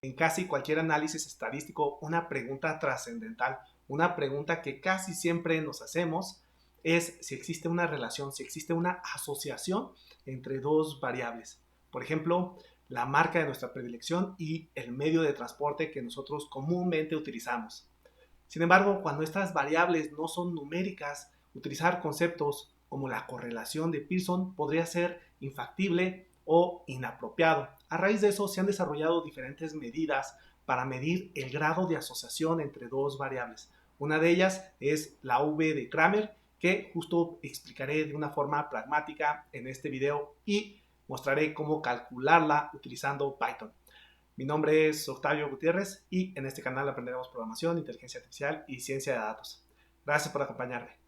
En casi cualquier análisis estadístico, una pregunta trascendental, una pregunta que casi siempre nos hacemos es si existe una relación, si existe una asociación entre dos variables. Por ejemplo, la marca de nuestra predilección y el medio de transporte que nosotros comúnmente utilizamos. Sin embargo, cuando estas variables no son numéricas, utilizar conceptos como la correlación de Pearson podría ser infactible o inapropiado. A raíz de eso se han desarrollado diferentes medidas para medir el grado de asociación entre dos variables. Una de ellas es la V de Kramer, que justo explicaré de una forma pragmática en este video y mostraré cómo calcularla utilizando Python. Mi nombre es Octavio Gutiérrez y en este canal aprenderemos programación, inteligencia artificial y ciencia de datos. Gracias por acompañarme.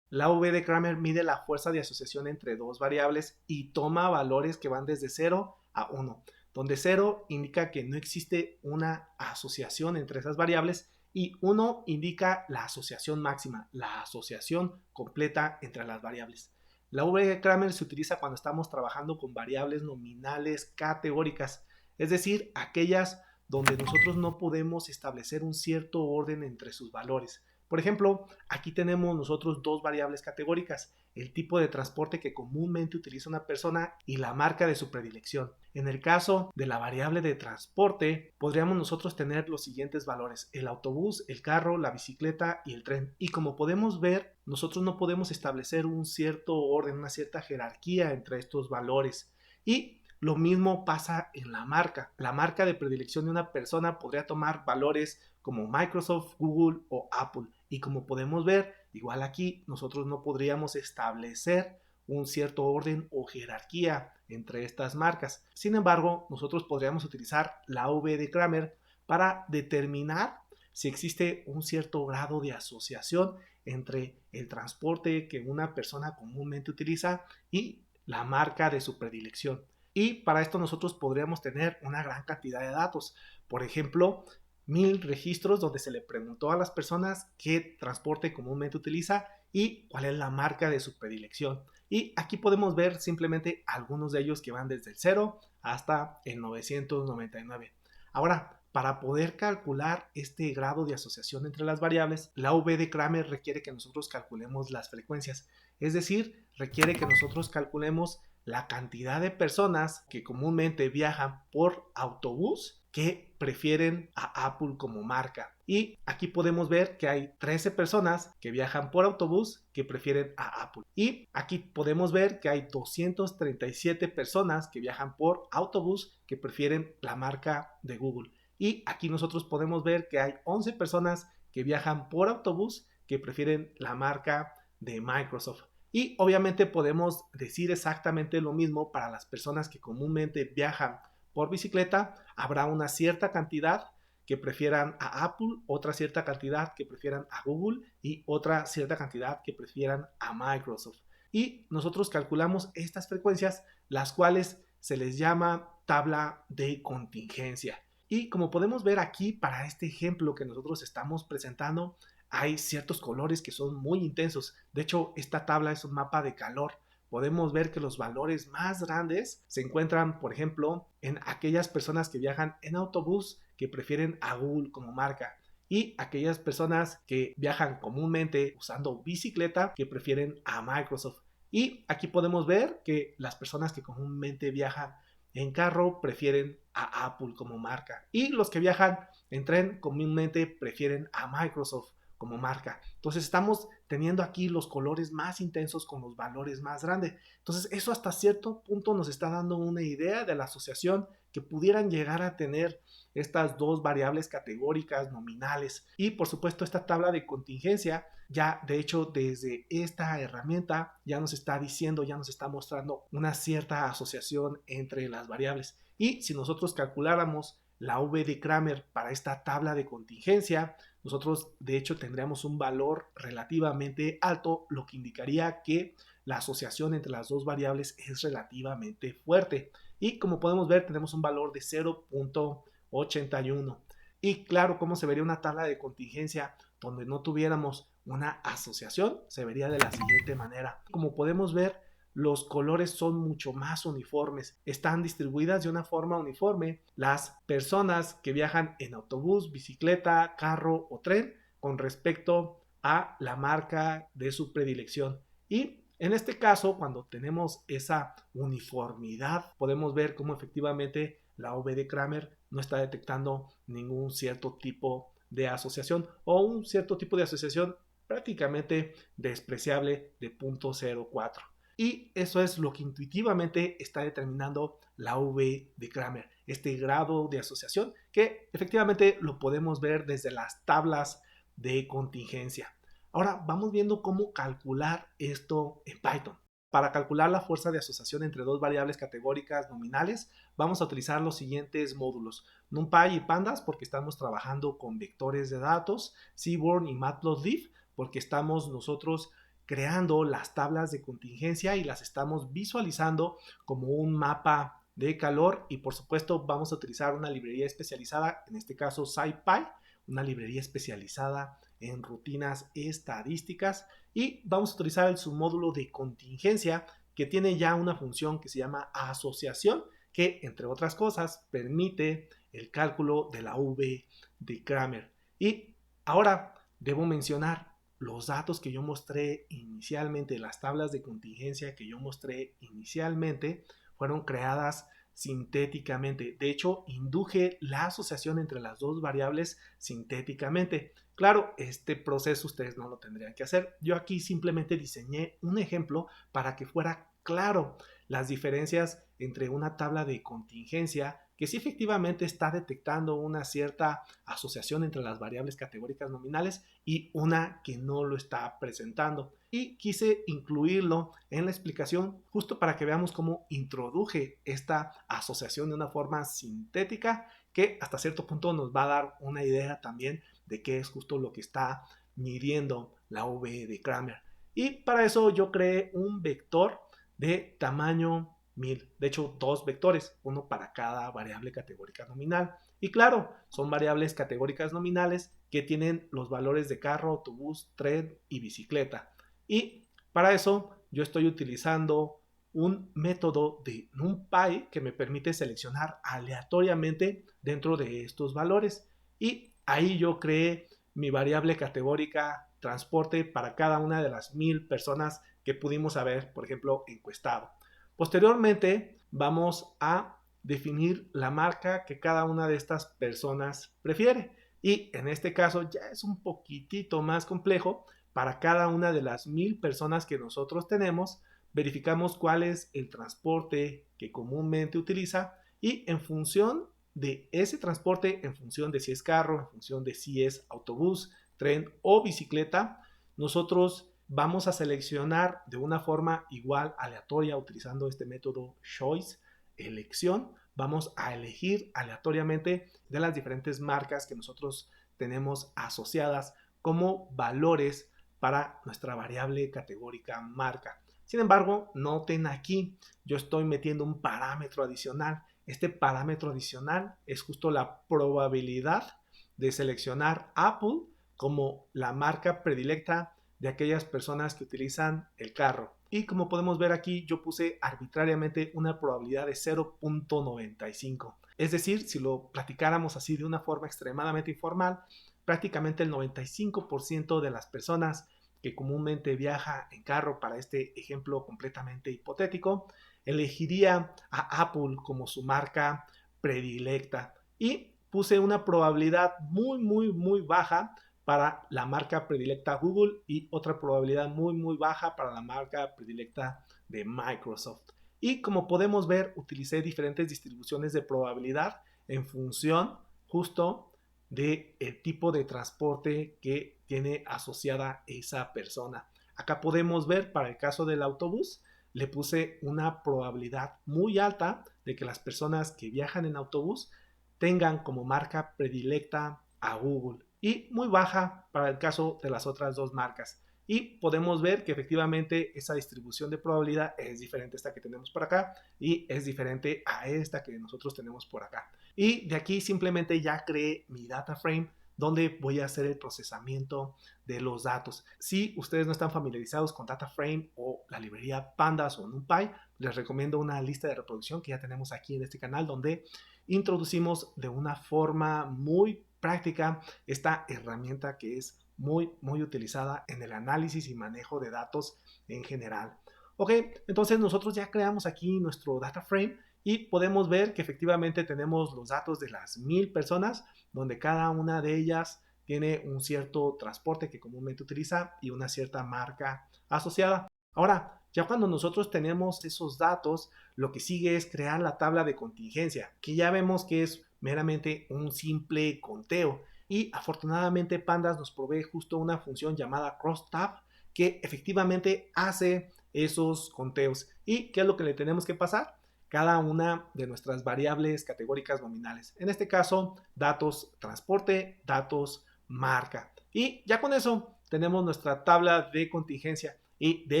La V de Kramer mide la fuerza de asociación entre dos variables y toma valores que van desde 0 a 1, donde 0 indica que no existe una asociación entre esas variables y 1 indica la asociación máxima, la asociación completa entre las variables. La V de Kramer se utiliza cuando estamos trabajando con variables nominales categóricas, es decir, aquellas donde nosotros no podemos establecer un cierto orden entre sus valores. Por ejemplo, aquí tenemos nosotros dos variables categóricas, el tipo de transporte que comúnmente utiliza una persona y la marca de su predilección. En el caso de la variable de transporte, podríamos nosotros tener los siguientes valores: el autobús, el carro, la bicicleta y el tren. Y como podemos ver, nosotros no podemos establecer un cierto orden, una cierta jerarquía entre estos valores. Y lo mismo pasa en la marca. La marca de predilección de una persona podría tomar valores como Microsoft, Google o Apple. Y como podemos ver, igual aquí nosotros no podríamos establecer un cierto orden o jerarquía entre estas marcas. Sin embargo, nosotros podríamos utilizar la V de Kramer para determinar si existe un cierto grado de asociación entre el transporte que una persona comúnmente utiliza y la marca de su predilección. Y para esto nosotros podríamos tener una gran cantidad de datos. Por ejemplo, 1000 registros donde se le preguntó a las personas qué transporte comúnmente utiliza y cuál es la marca de su predilección. Y aquí podemos ver simplemente algunos de ellos que van desde el 0 hasta el 999. Ahora, para poder calcular este grado de asociación entre las variables, la V de Kramer requiere que nosotros calculemos las frecuencias. Es decir, requiere que nosotros calculemos la cantidad de personas que comúnmente viajan por autobús que prefieren a Apple como marca. Y aquí podemos ver que hay 13 personas que viajan por autobús que prefieren a Apple. Y aquí podemos ver que hay 237 personas que viajan por autobús que prefieren la marca de Google. Y aquí nosotros podemos ver que hay 11 personas que viajan por autobús que prefieren la marca de Microsoft. Y obviamente podemos decir exactamente lo mismo para las personas que comúnmente viajan por bicicleta. Habrá una cierta cantidad que prefieran a Apple, otra cierta cantidad que prefieran a Google y otra cierta cantidad que prefieran a Microsoft. Y nosotros calculamos estas frecuencias, las cuales se les llama tabla de contingencia. Y como podemos ver aquí para este ejemplo que nosotros estamos presentando, hay ciertos colores que son muy intensos. De hecho, esta tabla es un mapa de calor. Podemos ver que los valores más grandes se encuentran, por ejemplo, en aquellas personas que viajan en autobús que prefieren a Google como marca y aquellas personas que viajan comúnmente usando bicicleta que prefieren a Microsoft. Y aquí podemos ver que las personas que comúnmente viajan en carro prefieren a Apple como marca y los que viajan en tren comúnmente prefieren a Microsoft como marca. Entonces estamos teniendo aquí los colores más intensos con los valores más grandes. Entonces eso hasta cierto punto nos está dando una idea de la asociación que pudieran llegar a tener estas dos variables categóricas nominales. Y por supuesto esta tabla de contingencia ya de hecho desde esta herramienta ya nos está diciendo, ya nos está mostrando una cierta asociación entre las variables. Y si nosotros calculáramos la V de Kramer para esta tabla de contingencia, nosotros de hecho tendríamos un valor relativamente alto, lo que indicaría que la asociación entre las dos variables es relativamente fuerte. Y como podemos ver, tenemos un valor de 0.81. Y claro, ¿cómo se vería una tabla de contingencia donde no tuviéramos una asociación? Se vería de la siguiente manera. Como podemos ver, los colores son mucho más uniformes, están distribuidas de una forma uniforme las personas que viajan en autobús, bicicleta, carro o tren con respecto a la marca de su predilección. Y en este caso, cuando tenemos esa uniformidad, podemos ver cómo efectivamente la V de Kramer no está detectando ningún cierto tipo de asociación o un cierto tipo de asociación prácticamente despreciable de 0.04. Y eso es lo que intuitivamente está determinando la V de Kramer, este grado de asociación que efectivamente lo podemos ver desde las tablas de contingencia. Ahora vamos viendo cómo calcular esto en Python. Para calcular la fuerza de asociación entre dos variables categóricas nominales, vamos a utilizar los siguientes módulos: NumPy y Pandas porque estamos trabajando con vectores de datos, Seaborn y Matplotlib porque estamos nosotros creando las tablas de contingencia y las estamos visualizando como un mapa de calor, y por supuesto vamos a utilizar una librería especializada, en este caso SciPy, una librería especializada en rutinas estadísticas, y vamos a utilizar el submódulo de contingencia que tiene ya una función que se llama asociación, que entre otras cosas permite el cálculo de la V de Kramer. Y ahora debo mencionar los datos que yo mostré inicialmente, las tablas de contingencia que yo mostré inicialmente, fueron creadas sintéticamente. De hecho, induje la asociación entre las dos variables sintéticamente. Claro, este proceso ustedes no lo tendrían que hacer. Yo aquí simplemente diseñé un ejemplo para que fuera claro las diferencias entre una tabla de contingencia que sí efectivamente está detectando una cierta asociación entre las variables categóricas nominales y una que no lo está presentando. Y quise incluirlo en la explicación justo para que veamos cómo introduje esta asociación de una forma sintética que hasta cierto punto nos va a dar una idea también de qué es justo lo que está midiendo la V de Kramer. Y para eso yo creé un vector de tamaño 1000. De hecho, dos vectores, uno para cada variable categórica nominal. Y claro, son variables categóricas nominales que tienen los valores de carro, autobús, tren y bicicleta. Y para eso yo estoy utilizando un método de NumPy que me permite seleccionar aleatoriamente dentro de estos valores. Y ahí yo creé mi variable categórica transporte para cada una de las 1000 personas que pudimos haber, por ejemplo, encuestado. Posteriormente vamos a definir la marca que cada una de estas personas prefiere, y en este caso ya es un poquitito más complejo. Para cada una de las 1000 personas que nosotros tenemos, verificamos cuál es el transporte que comúnmente utiliza, y en función de ese transporte, en función de si es carro, en función de si es autobús, tren o bicicleta, nosotros vamos a seleccionar de una forma igual aleatoria utilizando este método choice, elección. Vamos a elegir aleatoriamente de las diferentes marcas que nosotros tenemos asociadas como valores para nuestra variable categórica marca. Sin embargo, noten aquí, yo estoy metiendo un parámetro adicional. Este parámetro adicional es justo la probabilidad de seleccionar Apple como la marca predilecta de aquellas personas que utilizan el carro. Y como podemos ver aquí, yo puse arbitrariamente una probabilidad de 0.95. Es decir, si lo platicáramos así de una forma extremadamente informal, prácticamente el 95% de las personas que comúnmente viaja en carro, para este ejemplo completamente hipotético, elegiría a Apple como su marca predilecta. Y puse una probabilidad muy baja para la marca predilecta Google y otra probabilidad muy baja para la marca predilecta de Microsoft. Y como podemos ver, utilicé diferentes distribuciones de probabilidad en función justo del tipo de transporte que tiene asociada esa persona. Acá podemos ver, para el caso del autobús, le puse una probabilidad muy alta de que las personas que viajan en autobús tengan como marca predilecta a Google, y muy baja para el caso de las otras dos marcas. Y podemos ver que efectivamente esa distribución de probabilidad es diferente a esta que tenemos por acá y es diferente a esta que nosotros tenemos por acá. Y de aquí simplemente ya creé mi data frame donde voy a hacer el procesamiento de los datos. Si ustedes no están familiarizados con DataFrame o la librería Pandas o NumPy, les recomiendo una lista de reproducción que ya tenemos aquí en este canal, donde introducimos de una forma muy práctica esta herramienta que es muy utilizada en el análisis y manejo de datos en general. Ok, entonces nosotros ya creamos aquí nuestro data frame y podemos ver que efectivamente tenemos los datos de las 1000 personas, donde cada una de ellas tiene un cierto transporte que comúnmente utiliza y una cierta marca asociada. Ahora, ya cuando nosotros tenemos esos datos, lo que sigue es crear la tabla de contingencia, que ya vemos que es meramente un simple conteo. Y afortunadamente Pandas nos provee justo una función llamada crosstab que efectivamente hace esos conteos. ¿Y qué es lo que le tenemos que pasar? Cada una de nuestras variables categóricas nominales. En este caso, datos transporte, datos marca. Y ya con eso tenemos nuestra tabla de contingencia. Y de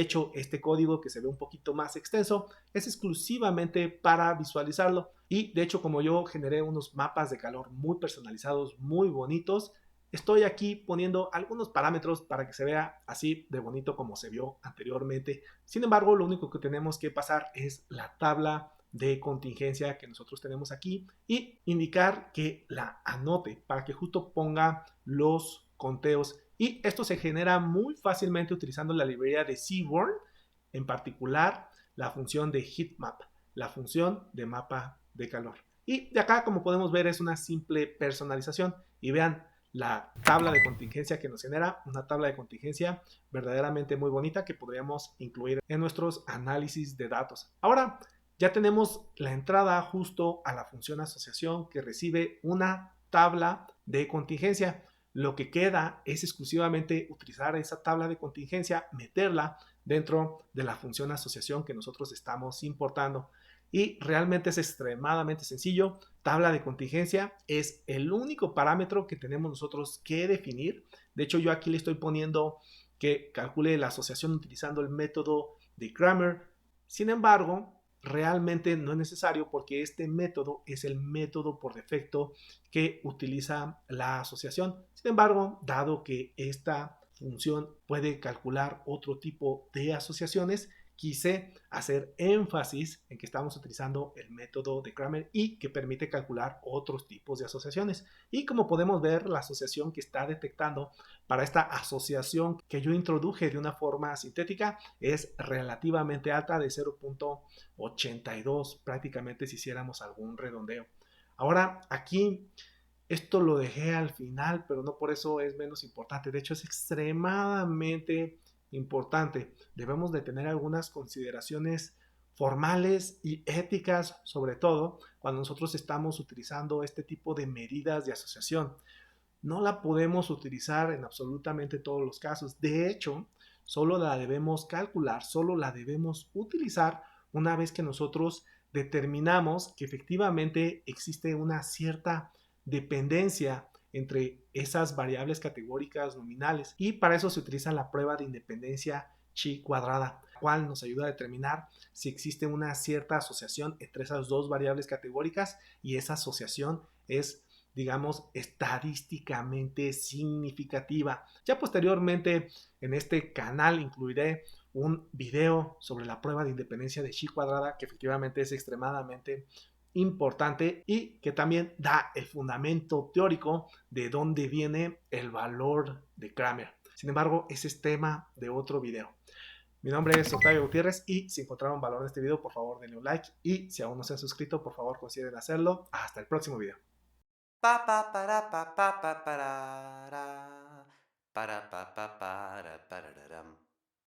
hecho, este código que se ve un poquito más extenso es exclusivamente para visualizarlo. Y de hecho, como yo generé unos mapas de calor muy personalizados, muy bonitos, estoy aquí poniendo algunos parámetros para que se vea así de bonito como se vio anteriormente. Sin embargo, lo único que tenemos que pasar es la tabla de contingencia que nosotros tenemos aquí y indicar que la anote para que justo ponga los conteos. Y esto se genera muy fácilmente utilizando la librería de Seaborn, en particular la función de heatmap, la función de mapa de calor. Y de acá, como podemos ver, es una simple personalización. Y vean, la tabla de contingencia que nos genera, una tabla de contingencia verdaderamente muy bonita que podríamos incluir en nuestros análisis de datos. Ahora ya tenemos la entrada justo a la función asociación que recibe una tabla de contingencia. Lo que queda es exclusivamente utilizar esa tabla de contingencia, meterla dentro de la función asociación que nosotros estamos importando. Y realmente es extremadamente sencillo. Tabla de contingencia es el único parámetro que tenemos nosotros que definir. De hecho, yo aquí le estoy poniendo que calcule la asociación utilizando el método de Cramer. Sin embargo, realmente no es necesario porque este método es el método por defecto que utiliza la asociación. Sin embargo, dado que esta función puede calcular otro tipo de asociaciones, quise hacer énfasis en que estamos utilizando el método de Cramer y que permite calcular otros tipos de asociaciones. Y como podemos ver, la asociación que está detectando para esta asociación que yo introduje de una forma sintética es relativamente alta, de 0.82 prácticamente si hiciéramos algún redondeo. Ahora aquí esto lo dejé al final, pero no por eso es menos importante. De hecho, es extremadamente importante. Debemos de tener algunas consideraciones formales y éticas, sobre todo cuando nosotros estamos utilizando este tipo de medidas de asociación. No la podemos utilizar en absolutamente todos los casos. De hecho, solo la debemos calcular, solo la debemos utilizar una vez que nosotros determinamos que efectivamente existe una cierta dependencia entre esas variables categóricas nominales. Y para eso se utiliza la prueba de independencia chi cuadrada, la cual nos ayuda a determinar si existe una cierta asociación entre esas dos variables categóricas y esa asociación es, digamos, estadísticamente significativa. Ya posteriormente en este canal incluiré un video sobre la prueba de independencia de chi cuadrada, que efectivamente es extremadamente importante y que también da el fundamento teórico de dónde viene el valor de Cramer. Sin embargo, ese es tema de otro video. Mi nombre es Octavio Gutiérrez y si encontraron valor en este video, por favor denle un like y si aún no se han suscrito, por favor consideren hacerlo. Hasta el próximo video. Pa pa para pa pa pa para ra. Para pa